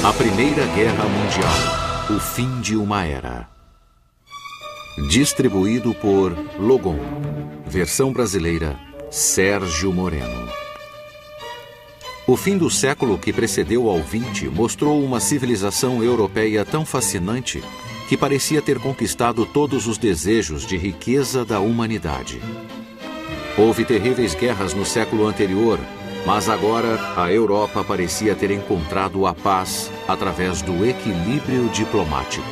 A Primeira Guerra Mundial. O fim de uma era. Distribuído por Logon. Versão brasileira, Sérgio Moreno. O fim do século que precedeu ao XX mostrou uma civilização europeia tão fascinante que parecia ter conquistado todos os desejos de riqueza da humanidade. Houve terríveis guerras no século anterior, mas agora a Europa parecia ter encontrado a paz através do equilíbrio diplomático.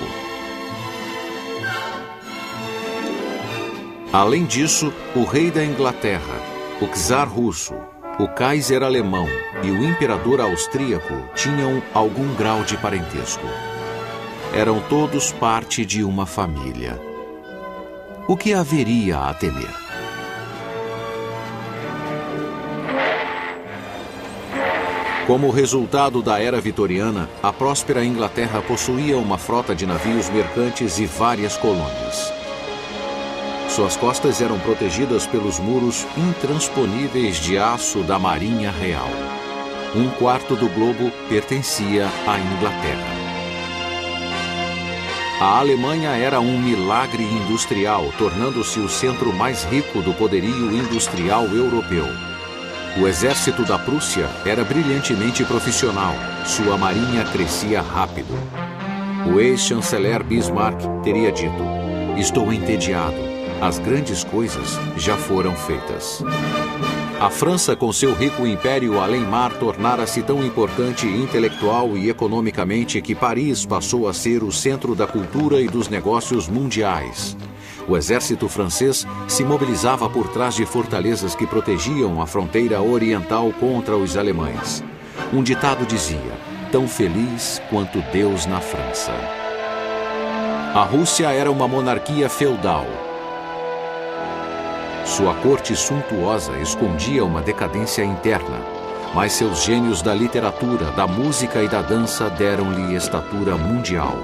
Além disso, o rei da Inglaterra, o czar russo, o Kaiser alemão e o imperador austríaco tinham algum grau de parentesco. Eram todos parte de uma família. O que haveria a temer? Como resultado da era vitoriana, a próspera Inglaterra possuía uma frota de navios mercantes e várias colônias. Suas costas eram protegidas pelos muros intransponíveis de aço da Marinha Real. Um quarto do globo pertencia à Inglaterra. A Alemanha era um milagre industrial, tornando-se o centro mais rico do poderio industrial europeu. O exército da Prússia era brilhantemente profissional. Sua marinha crescia rápido. O ex-chanceler Bismarck teria dito: "Estou entediado. As grandes coisas já foram feitas." A França, com seu rico império além-mar, tornara-se tão importante intelectual e economicamente que Paris passou a ser o centro da cultura e dos negócios mundiais. O exército francês se mobilizava por trás de fortalezas que protegiam a fronteira oriental contra os alemães. Um ditado dizia: "Tão feliz quanto Deus na França." A Rússia era uma monarquia feudal. Sua corte suntuosa escondia uma decadência interna, mas seus gênios da literatura, da música e da dança deram-lhe estatura mundial.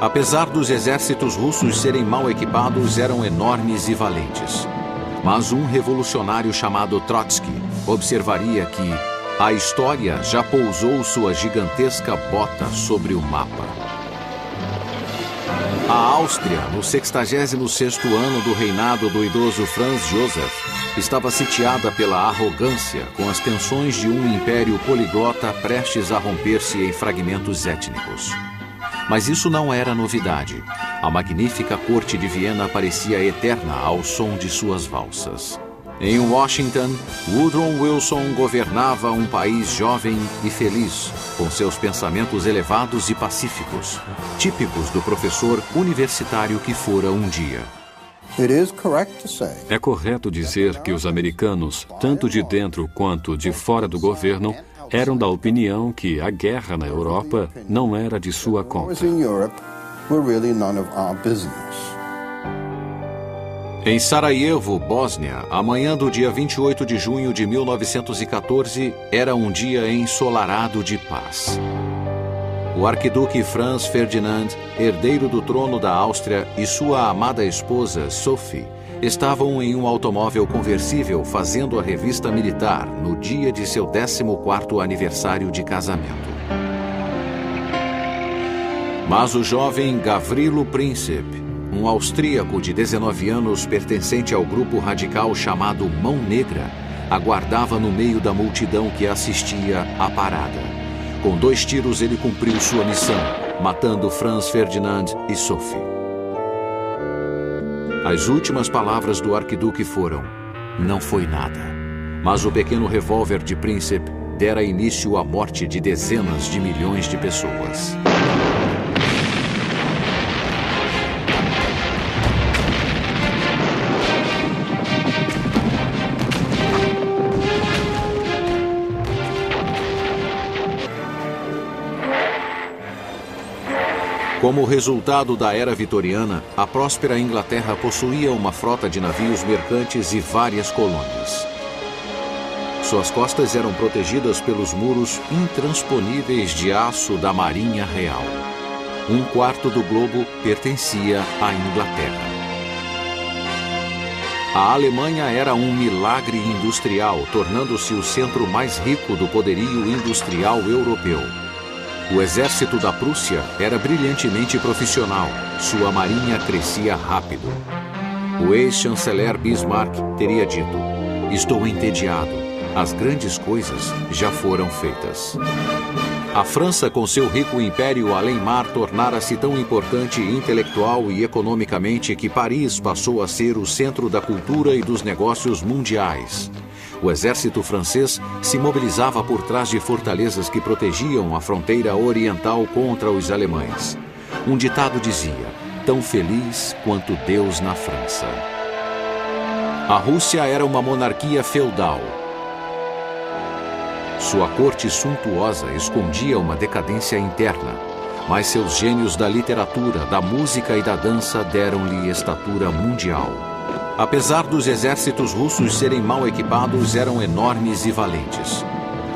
Apesar dos exércitos russos serem mal equipados, eram enormes e valentes. Mas um revolucionário chamado Trotsky observaria que a história já pousou sua gigantesca bota sobre o mapa. A Áustria, no 66º ano do reinado do idoso Franz Joseph, estava sitiada pela arrogância com as tensões de um império poliglota prestes a romper-se em fragmentos étnicos. Mas isso não era novidade. A magnífica corte de Viena parecia eterna ao som de suas valsas. Em Washington, Woodrow Wilson governava um país jovem e feliz, com seus pensamentos elevados e pacíficos, típicos do professor universitário que fora um dia. É correto dizer que os americanos, tanto de dentro quanto de fora do governo, eram da opinião que a guerra na Europa não era de sua conta. Em Sarajevo, Bósnia, a manhã do dia 28 de junho de 1914 era um dia ensolarado de paz. O arquiduque Franz Ferdinand, herdeiro do trono da Áustria, e sua amada esposa, Sophie, estavam em um automóvel conversível fazendo a revista militar no dia de seu 14º aniversário de casamento. Mas o jovem Gavrilo Princip, um austríaco de 19 anos pertencente ao grupo radical chamado Mão Negra, aguardava no meio da multidão que assistia à parada. Com 2 tiros ele cumpriu sua missão, matando Franz Ferdinand e Sophie. As últimas palavras do arquiduque foram: "Não foi nada." Mas o pequeno revólver de Príncipe dera início à morte de dezenas de milhões de pessoas. Como resultado da era vitoriana, a próspera Inglaterra possuía uma frota de navios mercantes e várias colônias. Suas costas eram protegidas pelos muros intransponíveis de aço da Marinha Real. Um quarto do globo pertencia à Inglaterra. A Alemanha era um milagre industrial, tornando-se o centro mais rico do poderio industrial europeu. O exército da Prússia era brilhantemente profissional, sua marinha crescia rápido. O ex-chanceler Bismarck teria dito: "Estou entediado, as grandes coisas já foram feitas." A França, com seu rico império além-mar, tornara-se tão importante intelectual e economicamente que Paris passou a ser o centro da cultura e dos negócios mundiais. O exército francês se mobilizava por trás de fortalezas que protegiam a fronteira oriental contra os alemães. Um ditado dizia: "Tão feliz quanto Deus na França." A Rússia era uma monarquia feudal. Sua corte suntuosa escondia uma decadência interna, mas seus gênios da literatura, da música e da dança deram-lhe estatura mundial. Apesar dos exércitos russos serem mal equipados, eram enormes e valentes.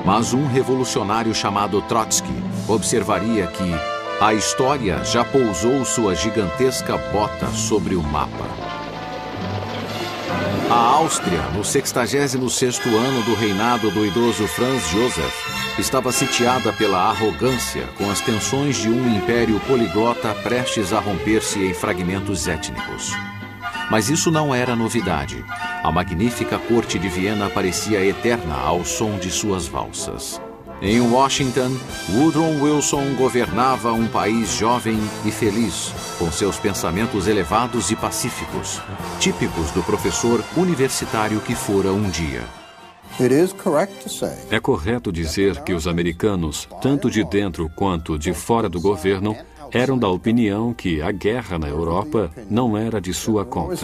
Mas um revolucionário chamado Trotsky observaria que a história já pousou sua gigantesca bota sobre o mapa. A Áustria, no 66º ano do reinado do idoso Franz Joseph, estava sitiada pela arrogância com as tensões de um império poliglota prestes a romper-se em fragmentos étnicos. Mas isso não era novidade. A magnífica corte de Viena parecia eterna ao som de suas valsas. Em Washington, Woodrow Wilson governava um país jovem e feliz, com seus pensamentos elevados e pacíficos, típicos do professor universitário que fora um dia. É correto dizer que os americanos, tanto de dentro quanto de fora do governo, eram da opinião que a guerra na Europa não era de sua conta.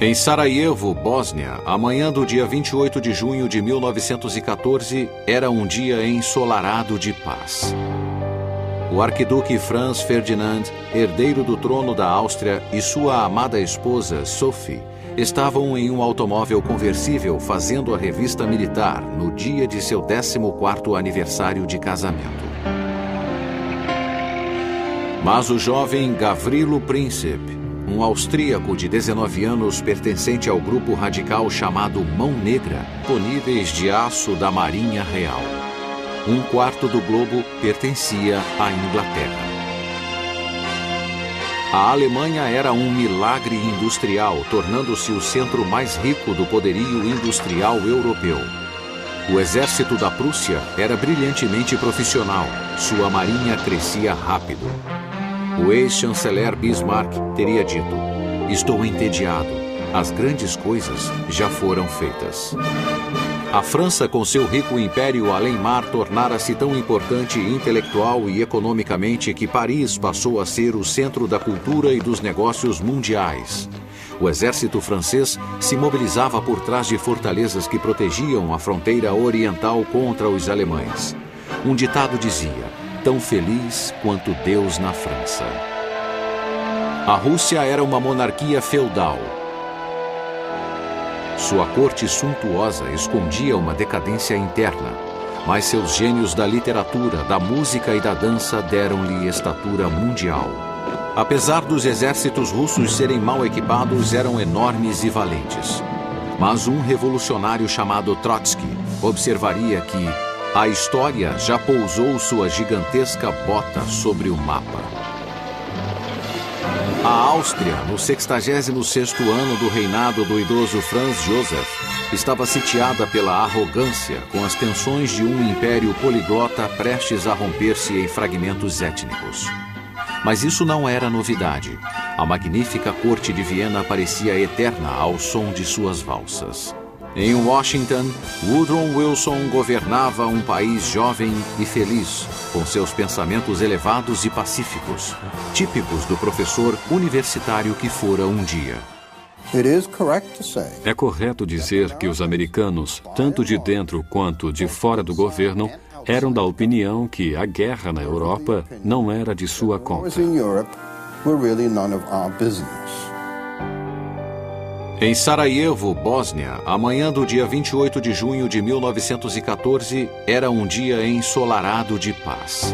Em Sarajevo, Bósnia, a manhã do dia 28 de junho de 1914 era um dia ensolarado de paz. O arquiduque Franz Ferdinand, herdeiro do trono da Áustria, e sua amada esposa, Sophie, estavam em um automóvel conversível fazendo a revista militar no dia de seu 14º aniversário de casamento. Mas o jovem Gavrilo Princip, um austríaco de 19 anos pertencente ao grupo radical chamado Mão Negra, disponíveis de aço da Marinha Real. Um quarto do globo pertencia à Inglaterra. A Alemanha era um milagre industrial, tornando-se o centro mais rico do poderio industrial europeu. O exército da Prússia era brilhantemente profissional, sua marinha crescia rápido. O ex-chanceler Bismarck teria dito: "Estou entediado, as grandes coisas já foram feitas." A França, com seu rico império além-mar, tornara-se tão importante intelectual e economicamente que Paris passou a ser o centro da cultura e dos negócios mundiais. O exército francês se mobilizava por trás de fortalezas que protegiam a fronteira oriental contra os alemães. Um ditado dizia: "Tão feliz quanto Deus na França." A Rússia era uma monarquia feudal. Sua corte suntuosa escondia uma decadência interna, mas seus gênios da literatura, da música e da dança deram-lhe estatura mundial. Apesar dos exércitos russos serem mal equipados, eram enormes e valentes. Mas um revolucionário chamado Trotsky observaria que a história já pousou sua gigantesca bota sobre o mapa. A Áustria, no 66º ano do reinado do idoso Franz Joseph, estava sitiada pela arrogância com as tensões de um império poliglota prestes a romper-se em fragmentos étnicos. Mas isso não era novidade. A magnífica corte de Viena parecia eterna ao som de suas valsas. Em Washington, Woodrow Wilson governava um país jovem e feliz, com seus pensamentos elevados e pacíficos, típicos do professor universitário que fora um dia. É correto dizer que os americanos, tanto de dentro quanto de fora do governo, eram da opinião que a guerra na Europa não era de sua conta. Em Sarajevo, Bósnia, a manhã do dia 28 de junho de 1914 era um dia ensolarado de paz.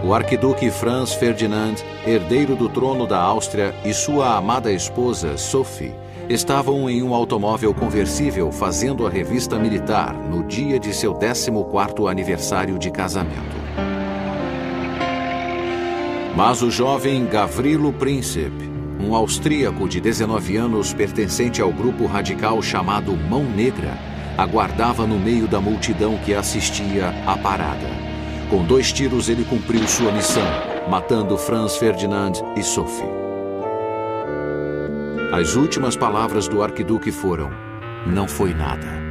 O arquiduque Franz Ferdinand, herdeiro do trono da Áustria, e sua amada esposa, Sophie, Estavam em um automóvel conversível fazendo a revista militar no dia de seu 14º aniversário de casamento. Mas o jovem Gavrilo Princip, um austríaco de 19 anos pertencente ao grupo radical chamado Mão Negra, aguardava no meio da multidão que assistia à parada. Com 2 tiros ele cumpriu sua missão, matando Franz Ferdinand e Sophie. As últimas palavras do arquiduque foram: "Não foi nada."